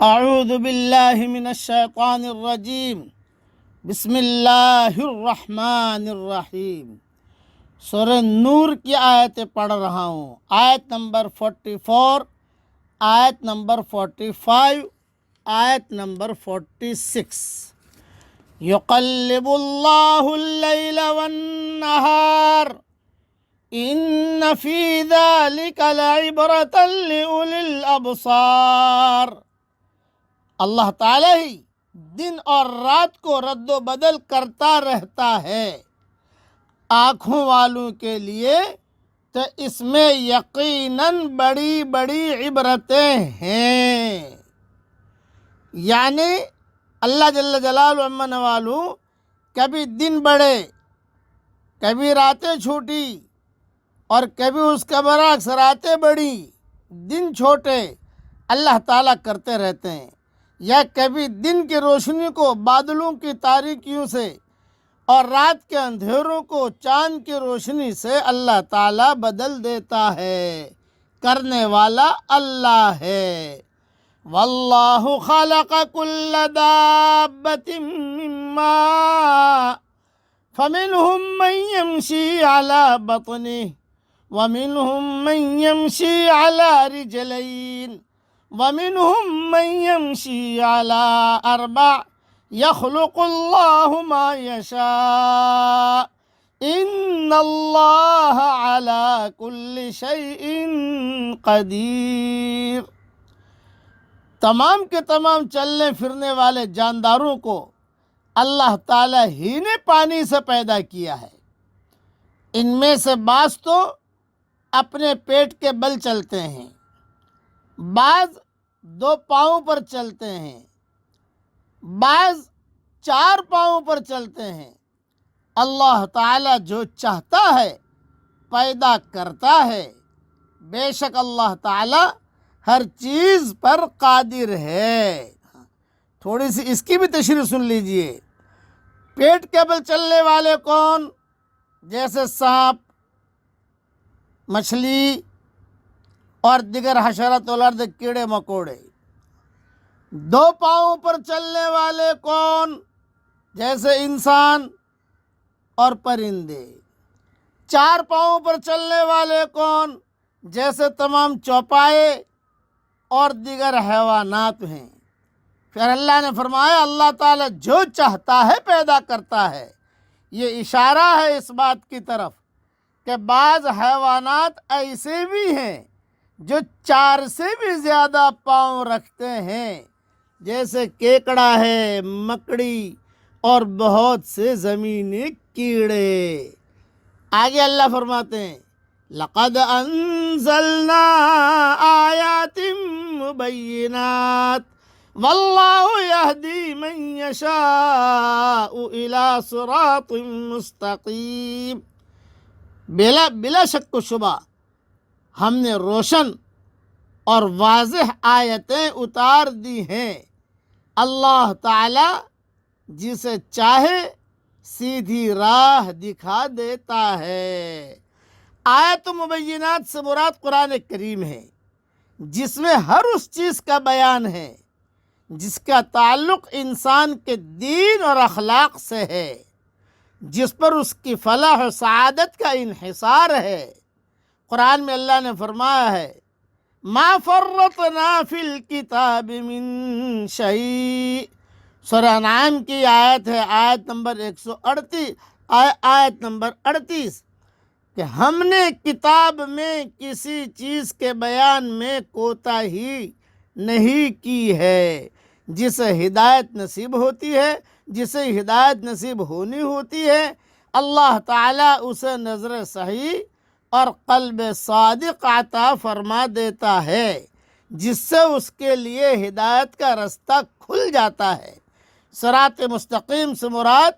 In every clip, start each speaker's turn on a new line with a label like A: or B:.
A: اعوذ باللہ من الشیطان الرجیم بسم اللہ الرحمن الرحیم۔ سورہ نور کی آیتیں پڑھ رہا ہوں، آیت نمبر 44، آیت نمبر 45، آیت نمبر 46۔ یقلب اللہ اللیل والنہار ان فی ذلک لعبرۃ لأولی الابصار۔ اللہ تعالیٰ ہی دن اور رات کو رد و بدل کرتا رہتا ہے آنکھوں والوں کے لیے، تو اس میں یقیناً بڑی بڑی عبرتیں ہیں۔ یعنی اللہ جل جلالہ عمن والوں کبھی دن بڑھے، کبھی راتیں چھوٹی، اور کبھی اس کے برعکس راتیں بڑھی دن چھوٹے، اللہ تعالیٰ کرتے رہتے ہیں۔ یا کبھی دن کی روشنی کو بادلوں کی تاریکیوں سے اور رات کے اندھیروں کو چاند کی روشنی سے اللہ تعالیٰ بدل دیتا ہے، کرنے والا اللہ ہے۔ واللہ خلق کل دابۃ من ماء فمنہم من یمشی علی بطنہ ومنہم من یمشی علی رجلین وَمِنْهُمْ مَنْ يَمْشِي عَلَىٰ أَرْبَعٍ يَخْلُقُ اللَّهُ مَا يَشَاءُ إِنَّ اللَّهَ عَلَىٰ كُلِّ شَيْءٍ قَدِيرٌ۔ تمام کے تمام چلنے پھرنے والے جانداروں کو اللہ تعالیٰ ہی نے پانی سے پیدا کیا ہے۔ ان میں سے بعض تو اپنے پیٹ کے بل چلتے ہیں، بعض 2 پاؤں پر چلتے ہیں، بعض 4 پاؤں پر چلتے ہیں۔ اللہ تعالیٰ جو چاہتا ہے پیدا کرتا ہے۔ بے شک اللہ تعالیٰ ہر چیز پر قادر ہے۔ تھوڑی سی اس کی بھی تشریح سن لیجئے۔ پیٹ کے بل چلنے والے کون؟ جیسے سانپ، مچھلی اور دیگر حشرات الارض، کیڑے مکوڑے۔ 2 پاؤں پر چلنے والے کون؟ جیسے انسان اور پرندے۔ 4 پاؤں پر چلنے والے کون؟ جیسے تمام چوپائے اور دیگر حیوانات ہیں۔ پھر اللہ نے فرمایا اللہ تعالیٰ جو چاہتا ہے پیدا کرتا ہے۔ یہ اشارہ ہے اس بات کی طرف کہ بعض حیوانات ایسے بھی ہیں جو 4 سے بھی زیادہ پاؤں رکھتے ہیں، جیسے کیکڑا ہے، مکڑی اور بہت سے زمینی کیڑے۔ آگے اللہ فرماتے ہیں لَقَدْ أَنزَلْنَا آيَاتٍ مُبَيِّنَاتٍ وَاللَّهُ يَهْدِي مَن يَشَاءُ إِلَىٰ صِرَاطٍ مُسْتَقِيمٍ۔ بلا شک و شبہ ہم نے روشن اور واضح آیتیں اتار دی ہیں۔ اللہ تعالیٰ جسے چاہے سیدھی راہ دکھا دیتا ہے۔ آیت مبینات سے مراد قرآن کریم ہے، جس میں ہر اس چیز کا بیان ہے جس کا تعلق انسان کے دین اور اخلاق سے ہے، جس پر اس کی فلاح و سعادت کا انحصار ہے۔ قرآن میں اللہ نے فرمایا ہے ما فرطنا فی الکتاب من شیء۔ سورہ انعام کی آیت ہے، آیت نمبر 138، آیت نمبر 38، کہ ہم نے کتاب میں کسی چیز کے بیان میں کوتاہی نہیں کی ہے۔ جسے ہدایت نصیب ہوتی ہے، جسے ہدایت نصیب ہونی ہوتی ہے، اللہ تعالیٰ اسے نظر صحیح اور قلب صادق عطا فرما دیتا ہے، جس سے اس کے لیے ہدایت کا رستہ کھل جاتا ہے۔ صراط مستقیم سے مراد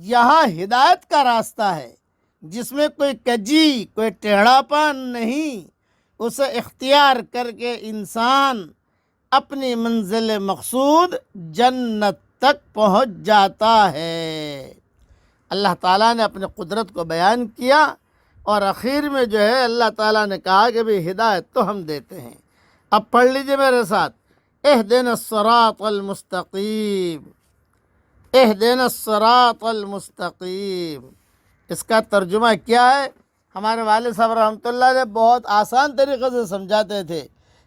A: یہاں ہدایت کا راستہ ہے، جس میں کوئی کجی، کوئی ٹیڑھا پن نہیں۔ اسے اختیار کر کے انسان اپنی منزل مقصود جنت تک پہنچ جاتا ہے۔ اللہ تعالیٰ نے اپنے قدرت کو بیان کیا، اور اخیر میں جو ہے اللہ تعالیٰ نے کہا کہ بھی ہدایت تو ہم دیتے ہیں۔ اب پڑھ لیجئے میرے ساتھ، اہدنا الصراط المستقیم، اہدنا الصراط المستقیم۔ اس کا ترجمہ کیا ہے؟ ہمارے والد صاحب رحمۃ اللہ نے بہت آسان طریقے سے سمجھاتے تھے،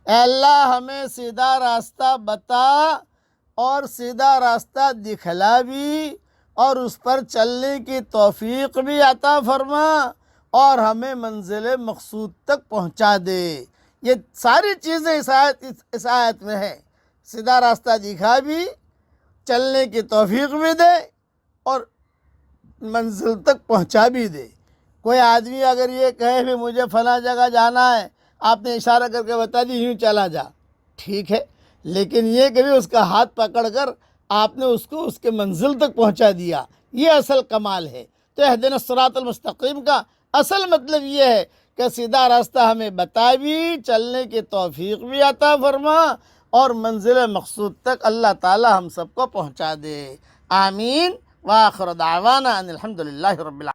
A: اے اللہ ہمیں سیدھا راستہ بتا اور سیدھا راستہ دکھلا بھی، اور اس پر چلنے کی توفیق بھی عطا فرما، اور ہمیں منزل مقصود تک پہنچا دے۔ یہ ساری چیزیں اس آیت میں ہیں، سیدھا راستہ دکھا بھی، چلنے کی توفیق بھی دے، اور منزل تک پہنچا بھی دے۔ کوئی آدمی اگر یہ کہے کہ مجھے فلاں جگہ جانا ہے، آپ نے اشارہ کر کے بتا دی یوں چلا جا، ٹھیک ہے، لیکن یہ کہ بھی اس کا ہاتھ پکڑ کر آپ نے اس کو اس کے منزل تک پہنچا دیا، یہ اصل کمال ہے۔ تو اہدنا الصراط المستقیم کا اصل مطلب یہ ہے کہ سیدھا راستہ ہمیں بتا بھی، چلنے کی توفیق بھی عطا فرما، اور منزل مقصود تک اللہ تعالی ہم سب کو پہنچا دے۔ آمین۔ وآخر دعوانا ان الحمد للہ رب العالمین۔